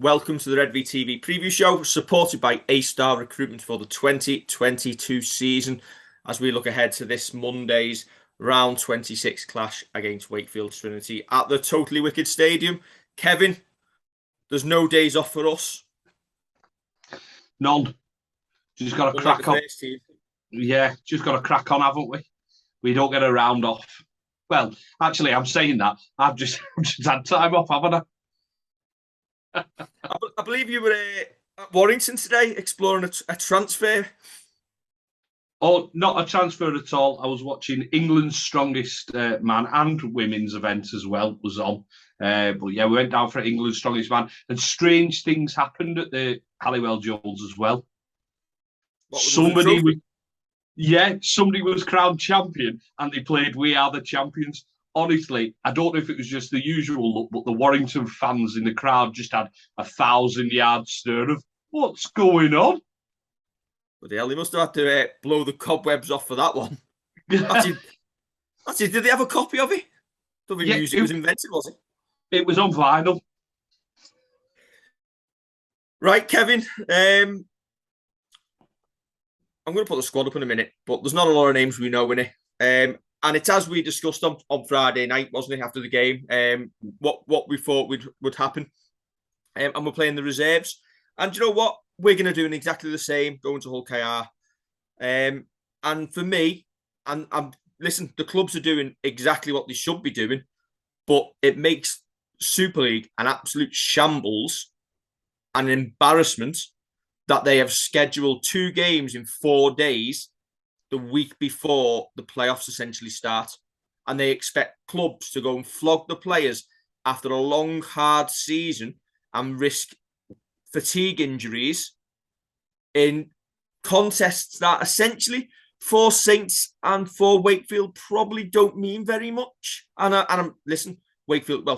Welcome to the Redvee TV preview show, supported by A-Star Recruitment for the 2022 season, as we look ahead to this Monday's round 26 clash against Wakefield Trinity at the Totally Wicked Stadium. Kevin, there's no days off for us. None. Just got to crack on. Yeah, just got to crack on, haven't we? We don't get a round off. Well, actually, I'm saying that. I've just had time off, haven't I? I believe you were at Warrington today exploring a transfer. Oh, not a transfer at all. I was watching England's Strongest Man and Women's event as well was on. But yeah, we went down for England's Strongest Man, and strange things happened at the Halliwell Jewels as well. Somebody was crowned champion, and they played "We Are the Champions." Honestly, I don't know if it was just the usual look, but the Warrington fans in the crowd just had 1,000-yard stare of what's going on. But hell, they must have had to blow the cobwebs off for that one. Actually, did they have a copy of it? Don't think music was invented, was it? It was on vinyl. Right, Kevin. I'm going to put the squad up in a minute, but there's not a lot of names we know in it. And it's as we discussed on Friday night, wasn't it, after the game, what we thought would happen. And we're playing the reserves. And you know what? We're going to do exactly the same, going to Hull KR. And for me, listen, the clubs are doing exactly what they should be doing, but it makes Super League an absolute shambles and an embarrassment that they have scheduled 2 games in 4 days the week before the playoffs essentially start. And they expect clubs to go and flog the players after a long, hard season and risk fatigue injuries in contests that essentially for Saints and for Wakefield probably don't mean very much. And listen, Wakefield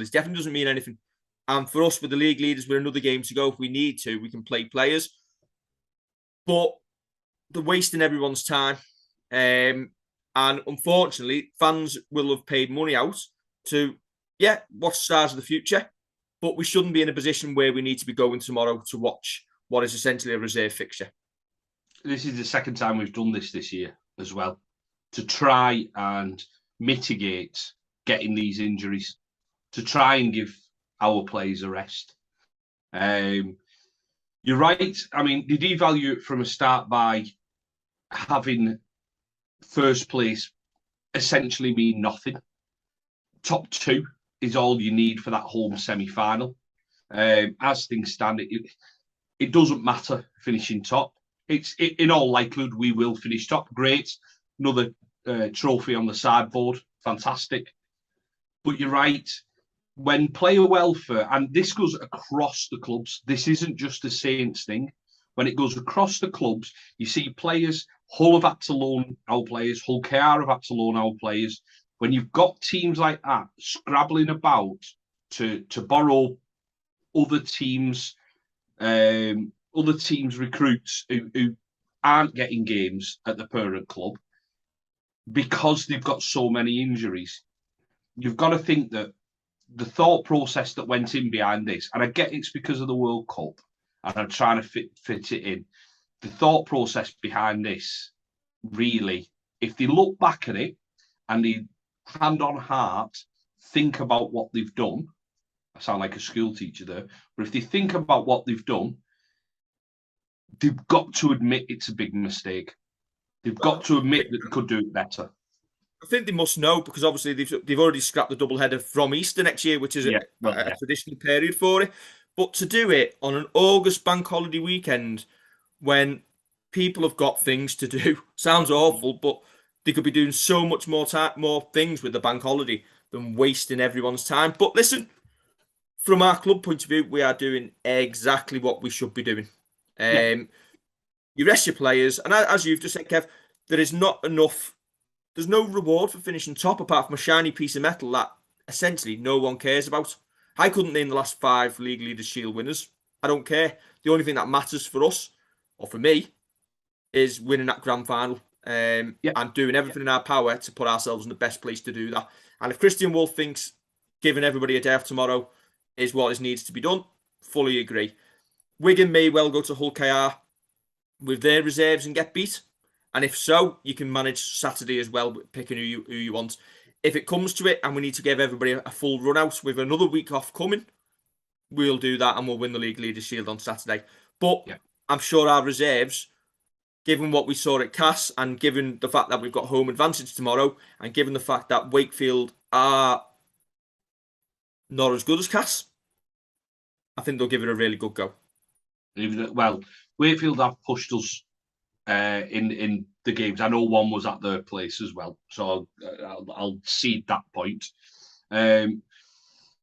is definitely doesn't mean anything. And for us, with the league leaders, with another game to go, if we need to, we can play players. But they're wasting everyone's time. And unfortunately, fans will have paid money out to, watch Stars of the Future. But we shouldn't be in a position where we need to be going tomorrow to watch what is essentially a reserve fixture. This is the second time we've done this year as well, to try and mitigate getting these injuries, to try and give our players a rest. You're right. I mean, they devalue it from a start by having first place essentially mean nothing. Top 2 is all you need for that home semi-final. As things stand, it doesn't matter finishing top. In all likelihood, we will finish top. Great. Another trophy on the sideboard. Fantastic. But you're right. When player welfare, and this goes across the clubs, this isn't just a Saints thing. When it goes across the clubs, you see players, Hull have had to loan our players, Hull KR have had to loan our players. When you've got teams like that scrabbling about to borrow other teams' recruits who aren't getting games at the parent club because they've got so many injuries, you've got to think that the thought process that went in behind this, and I get it's because of the World Cup, and I'm trying to fit it in. The thought process behind this, really, if they look back at it and they hand on heart think about what they've done, I sound like a school teacher there, but if they think about what they've done, they've got to admit it's a big mistake. They've got to admit that they could do it better. I think they must know, because obviously they've already scrapped the doubleheader from Easter next year, which is a traditional period for it. But to do it on an August bank holiday weekend when people have got things to do sounds awful, but they could be doing so much more things with the bank holiday than wasting everyone's time. But listen, from our club point of view, we are doing exactly what we should be doing. You rest your players, and as you've just said, Kev, there is not enough. There's no reward for finishing top apart from a shiny piece of metal that essentially no one cares about. I couldn't name the last 5 League Leaders Shield winners. I don't care. The only thing that matters for us, or for me, is winning that grand final and doing everything in our power to put ourselves in the best place to do that. And if Christian Wolf thinks giving everybody a day off tomorrow is what needs to be done, fully agree. Wigan may well go to Hull KR with their reserves and get beat. And if so, you can manage Saturday as well, picking who you want. If it comes to it and we need to give everybody a full run out with another week off coming, we'll do that and we'll win the League Leaders' Shield on Saturday. But I'm sure our reserves, given what we saw at Cass and given the fact that we've got home advantage tomorrow and given the fact that Wakefield are not as good as Cass, I think they'll give it a really good go. Well, Wakefield have pushed us in the games. I know one was at their place as well, so I'll cede that point.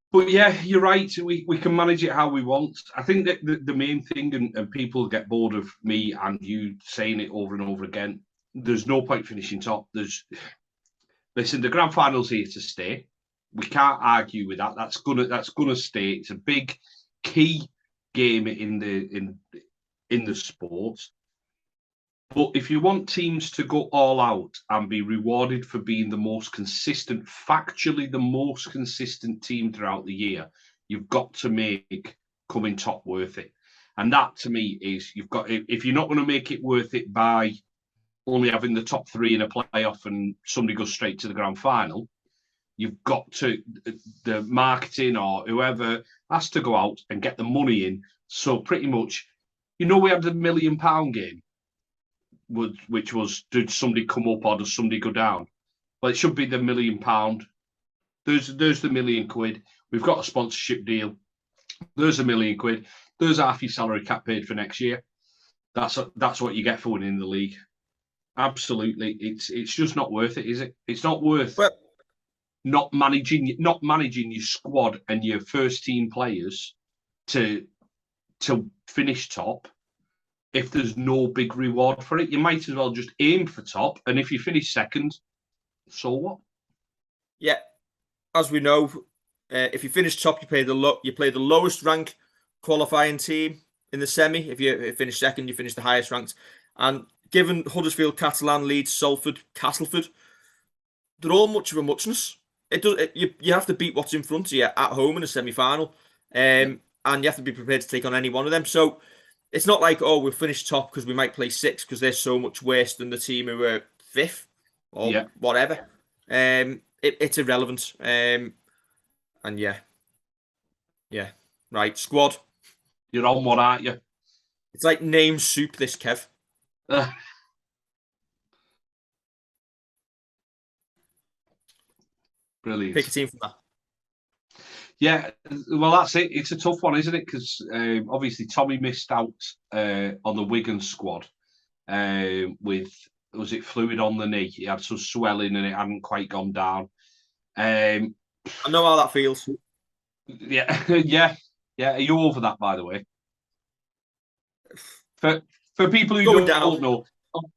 But yeah, you're right. We can manage it how we want. I think that the main thing, and people get bored of me and you saying it over and over again, there's no point finishing top. Listen, the grand final's here to stay. We can't argue with that. That's gonna stay. It's a big key game in the sport. But if you want teams to go all out and be rewarded for being the most consistent, factually the most consistent team throughout the year, you've got to make coming top worth it. And that to me is if you're not going to make it worth it by only having the top three in a playoff and somebody goes straight to the grand final, you've got to, the marketing or whoever has to go out and get the money in. So pretty much, we had the £1 million game, which was, did somebody come up or does somebody go down? Well, it should be the £1 million. There's the £1 million. We've got a sponsorship deal. There's £1 million. There's half your salary cap paid for next year. That's what you get for winning the league. Absolutely, it's just not worth it, is it? It's not worth not managing your squad and your first team players to finish top. If there's no big reward for it, you might as well just aim for top. And if you finish second, so what? Yeah, as we know, if you finish top, you play the lowest rank qualifying team in the semi. If you finish second, you finish the highest ranked. And given Huddersfield, Catalan, Leeds, Salford, Castleford, they're all much of a muchness. You have to beat what's in front of you at home in a semi-final, and you have to be prepared to take on any one of them. So it's not like, we'll finish top because we might play sixth because they're so much worse than the team who are fifth or whatever. It's irrelevant. And right, squad. You're on one, aren't you? It's like name soup, this, Kev. Brilliant. Pick a team from that. Yeah, well, that's it. It's a tough one, isn't it? Because obviously Tommy missed out on the Wigan squad with, was it fluid on the knee? He had some swelling and it hadn't quite gone down. I know how that feels. Yeah. Are you over that, by the way? For people who don't know,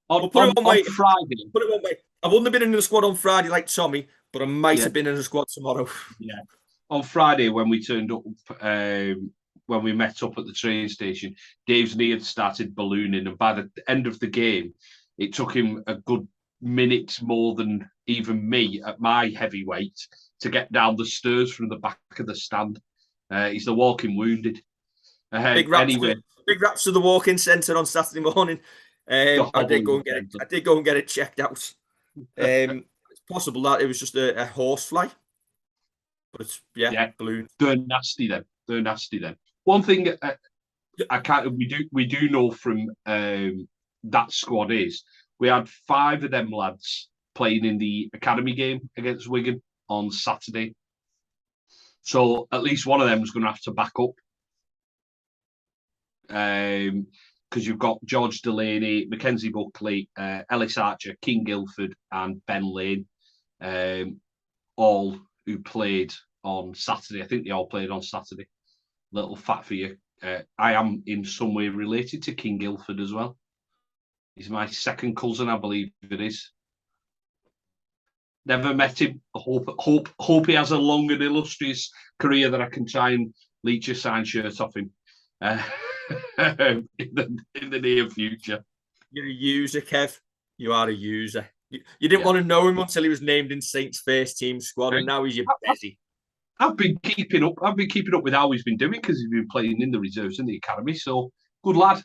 on Friday. Put it one way. I've only been in the squad on Friday like Tommy, but I might have been in the squad tomorrow. Yeah. On Friday, when we turned up, when we met up at the train station, Dave's knee had started ballooning, and by the end of the game, it took him a good minute more than even me at my heavyweight to get down the stairs from the back of the stand. He's the walking wounded. Big raps to the walk-in centre on Saturday morning. I did go and get it checked out. It's possible that it was just a horsefly. But it's balloon. They're nasty then. One thing we do know from that squad is we had 5 of them lads playing in the academy game against Wigan on Saturday. So at least one of them is going to have to back up. Because you've got George Delaney, Mackenzie Buckley, Ellis Archer, King Guilford, and Ben Lane, all who played on Saturday. I think they all played on Saturday. Little fact for you. I am in some way related to King Guilford as well. He's my second cousin, I believe it is. Never met him. Hope he has a long and illustrious career that I can try and leech a signed shirt off him in the near future. You're a user, Kev. You are a user. You didn't want to know him until he was named in Saints' first team squad, and now he's your Bessie. I've been keeping up. I've been keeping up with how he's been doing because he's been playing in the reserves and the academy. So good lad.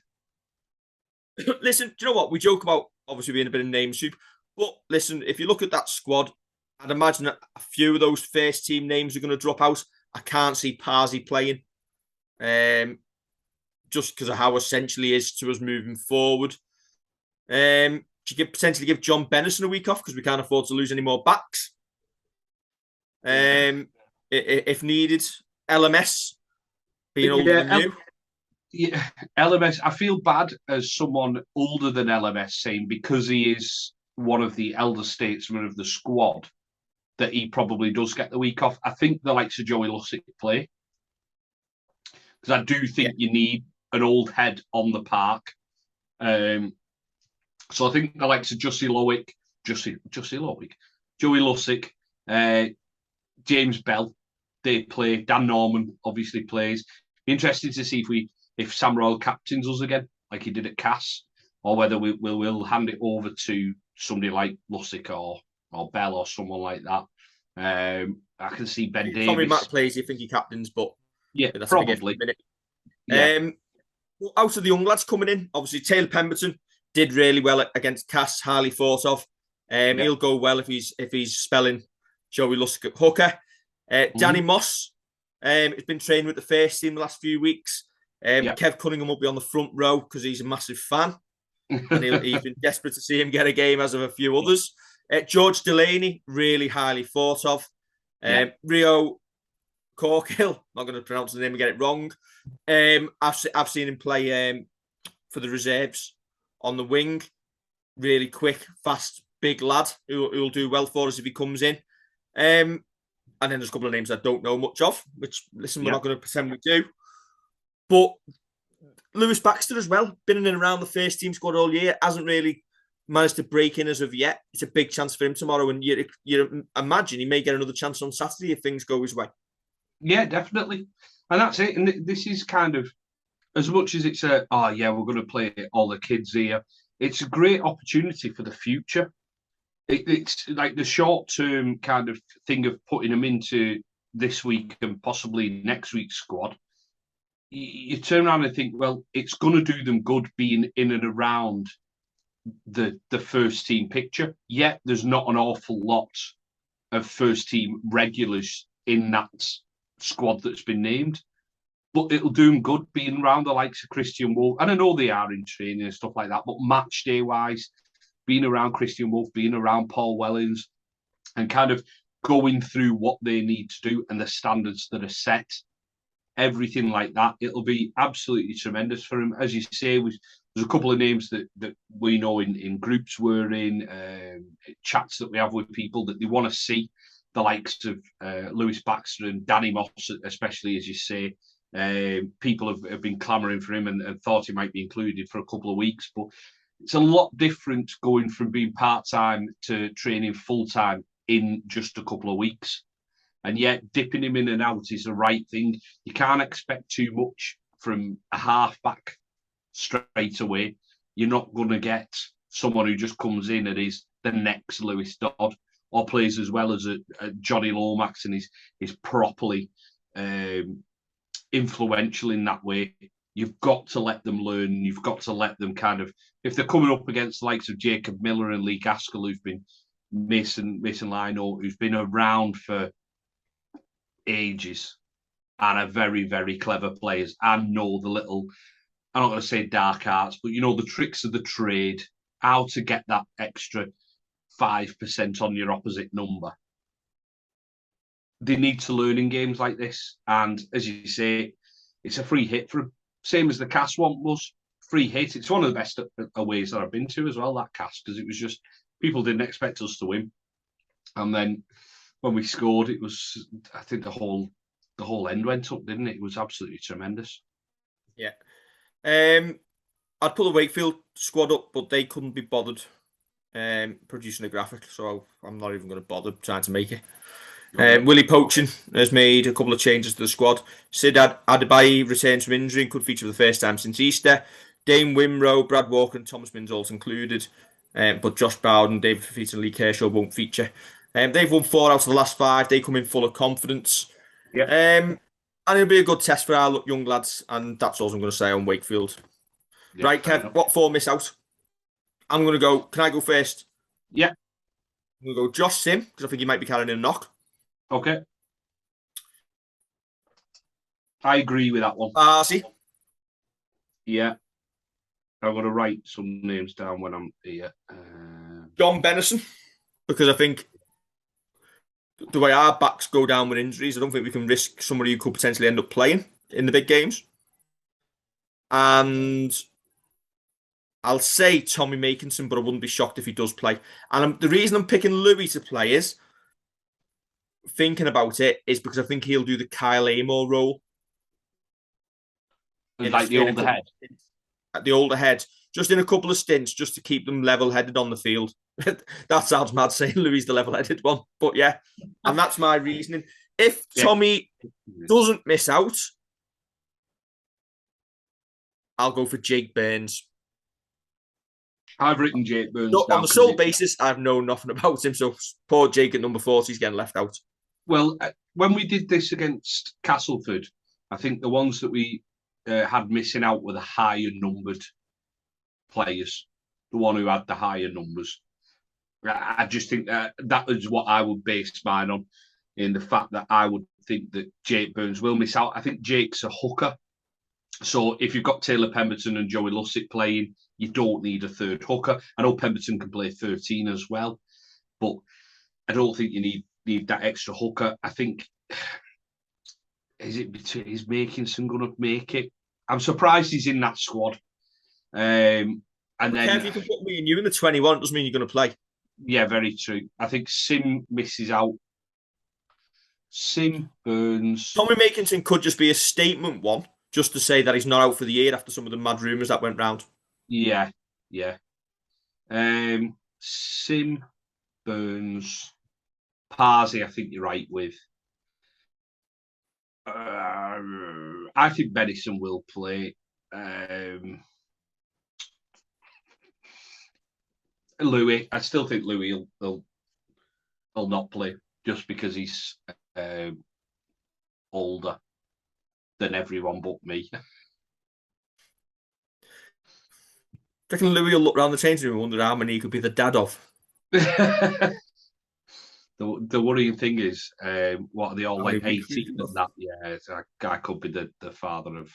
Listen, do you know what? We joke about obviously being a bit of name soup, but listen, if you look at that squad, I'd imagine that a few of those first team names are going to drop out. I can't see Parsi playing, just because of how essential he is to us moving forward. You could potentially give John Bennison a week off because we can't afford to lose any more backs. If needed, LMS being older than you. Yeah, LMS. I feel bad as someone older than LMS saying because he is one of the elder statesmen of the squad that he probably does get the week off. I think the likes of Joey Lussick play because I do think you need an old head on the park. So I think the likes of Joey Lowick, Joey Lussick, James Bell, they play. Dan Norman obviously plays. Be interested to see if Sam Royal captains us again, like he did at Cass, or whether we'll hand it over to somebody like Lussick or Bell or someone like that. I can see Ben Davis. Tommy Matt plays. You think he captains, but yeah, that's probably. Out of the young lads coming in, obviously Taylor Pemberton did really well against Cass. Highly thought of. He'll go well if he's spelling Joey Lussick at hooker. Danny Moss has been training with the first team the last few weeks. Kev Cunningham will be on the front row because he's a massive fan. And he's been desperate to see him get a game, as of a few others. George Delaney, really highly thought of. Rio Corkill, not going to pronounce the name and get it wrong. I've seen him play for the reserves on the wing. Really quick, fast, big lad who'll do well for us if he comes in. And then there's a couple of names I don't know much of, which, listen, we're not going to pretend we do. But Lewis Baxter as well, been in and around the first team squad all year, hasn't really managed to break in as of yet. It's a big chance for him tomorrow, and you imagine he may get another chance on Saturday if things go his way. Yeah, definitely. And that's it. And this is kind of, as much as it's we're going to play all the kids here, it's a great opportunity for the future. It's like the short-term kind of thing of putting them into this week and possibly next week's squad. You turn around and think, well, it's going to do them good being in and around the first team picture. Yet there's not an awful lot of first team regulars in that squad that's been named. But it'll do them good being around the likes of Christian Wolf. And I know they are in training and stuff like that, but match day wise, being around Christian Wolf, being around Paul Wellens, and kind of going through what they need to do and the standards that are set, everything like that, it'll be absolutely tremendous for him. As you say, there's a couple of names that we know in groups we're in, chats that we have with people that they want to see, the likes of Lewis Baxter and Danny Moss, especially, as you say. People have been clamouring for him and thought he might be included for a couple of weeks, but it's a lot different going from being part-time to training full-time in just a couple of weeks. And yet dipping him in and out is the right thing. You can't expect too much from a halfback straight away. You're not going to get someone who just comes in and is the next Lewis Dodd or plays as well as a Johnny Lomax and is properly influential in that way. You've got to let them learn. You've got to let them kind of, if they're coming up against the likes of Jacob Miller and Lee Gaskell, who've been Mason Lino, who's been around for ages and are very, very clever players and know the little, I'm not going to say dark arts, but you know, the tricks of the trade, how to get that extra 5% on your opposite number. They need to learn in games like this. And as you say, it's a free hit for them. Same as the Cass one was. Free hit. It's one of the best aways that I've been to as well, that Cass, because it was just, people didn't expect us to win. And then when we scored, it was, I think the whole end went up, didn't it? It was absolutely tremendous. Yeah. I'd put the Wakefield squad up, but they couldn't be bothered producing a graphic, so I'm not even going to bother trying to make it. Willie Poachin has made a couple of changes to the squad. Sid Adebayi returns from injury and could feature for the first time since Easter. Dane Wimrow, Brad Walker and Thomas Minzolt included. But Josh Bowden, David Fafita and Lee Kershaw won't feature. They've won 4 out of the last 5. They come in full of confidence. Yeah. And it'll be a good test for our young lads, and that's all I'm going to say on Wakefield. Yeah, Right, Kev, what four miss out? I'm going to go. Can I go first? Yeah. I'm going to go Josh Sim, because I think he might be carrying a knock. Okay. I agree with that one. Barsi. Yeah. I'm going to write some names down when I'm here. John Bennison, because I think the way our backs go down with injuries, I don't think we can risk somebody who could potentially end up playing in the big games. And I'll say Tommy Makinson, but I wouldn't be shocked if he does play. And the reason I'm picking Louis to play is, thinking about it, is because I think he'll do the Kyle Amor role. Like the older head. At the older head. Just in a couple of stints, just to keep them level-headed on the field. That sounds mad saying Louis the level-headed one. But yeah, and that's my reasoning. If Tommy doesn't miss out, I'll go for Jake Burns. I've written Jake Burns on the sole basis, I've known nothing about him. So poor Jake at number 40 is getting left out. Well, when we did this against Castleford, I think the ones that we had missing out were the higher numbered players, the one who had the higher numbers. I just think that is what I would base mine on, in the fact that I would think that Jake Burns will miss out. I think Jake's a hooker. So if you've got Taylor Pemberton and Joey Lussick playing, you don't need a third hooker. I know Pemberton can play 13 as well, but I don't think you need that extra hooker. I think, is Makinson going to make it? I'm surprised he's in that squad. And then, if you can put me and you in the 21, it doesn't mean you're going to play. Yeah, very true. I think Sim misses out. Sim, Burns. Tommy Makinson could just be a statement one, just to say that he's not out for the year after some of the mad rumours that went round. Yeah. Sim, Burns, Parsi, I think you're right with. I think Benison will play. Louis, I still think Louis will not play just because he's older than everyone but me. I reckon Louis will look around the changing room and wonder how many he could be the dad of. The worrying thing is, what are they all like 18 and that? Yeah, I could be the father of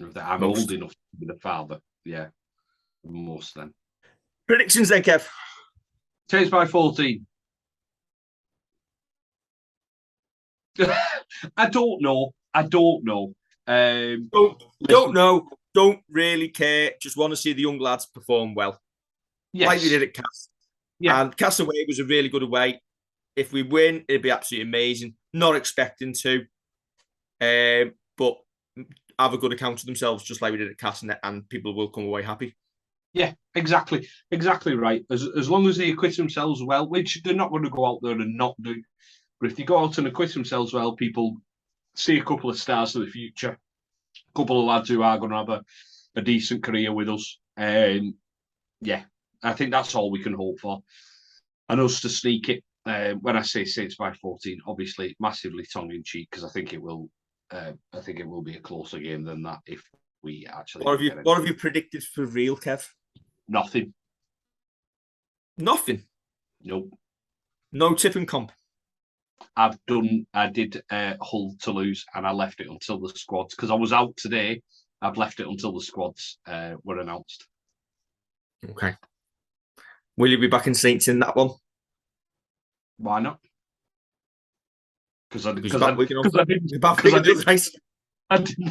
that. I'm old enough to be the father. Yeah, most then. Predictions then, Kev. Takes by 14. I don't know. Don't know. Don't really care. Just want to see the young lads perform well. Yes. Like we did at Cass. Yeah. And Cass away was a really good away. If we win, it'd be absolutely amazing. Not expecting to. But have a good account of themselves, just like we did at Cass, and people will come away happy. Yeah, exactly right. As long as they acquit themselves well, which they're not going to go out there and not do. But if they go out and acquit themselves well, people see a couple of stars in the future, a couple of lads who are going to have a decent career with us. Yeah, I think that's all we can hope for. And us to sneak it. When I say 6 by 14, obviously massively tongue in cheek, because I think it will be a closer game than that if we actually. What have you predicted for real, Kev? Nothing. Nothing. Nope. No tip and comp. I did Hull to lose, and I left it until the squads, because I was out today. I've left it until the squads were announced. Okay. Will you be back in Saints in that one? Why not? Because I didn't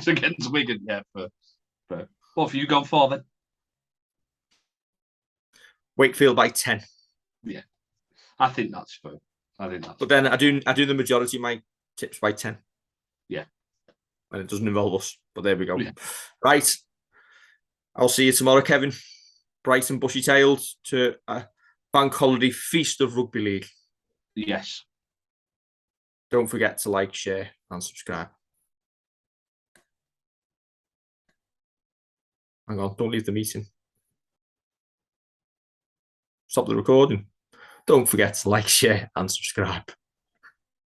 against Wigan yet. What have you gone for then? Wakefield by 10. Yeah, I think that's fair. But then I do the majority of my tips by 10. Yeah. And it doesn't involve us. But there we go. Yeah. Right. I'll see you tomorrow, Kevin. Bright and bushy-tailed to a bank holiday feast of rugby league. Yes. Don't forget to like, share, and subscribe. Hang on, don't leave the meeting. Stop the recording. Don't forget to like, share, and subscribe.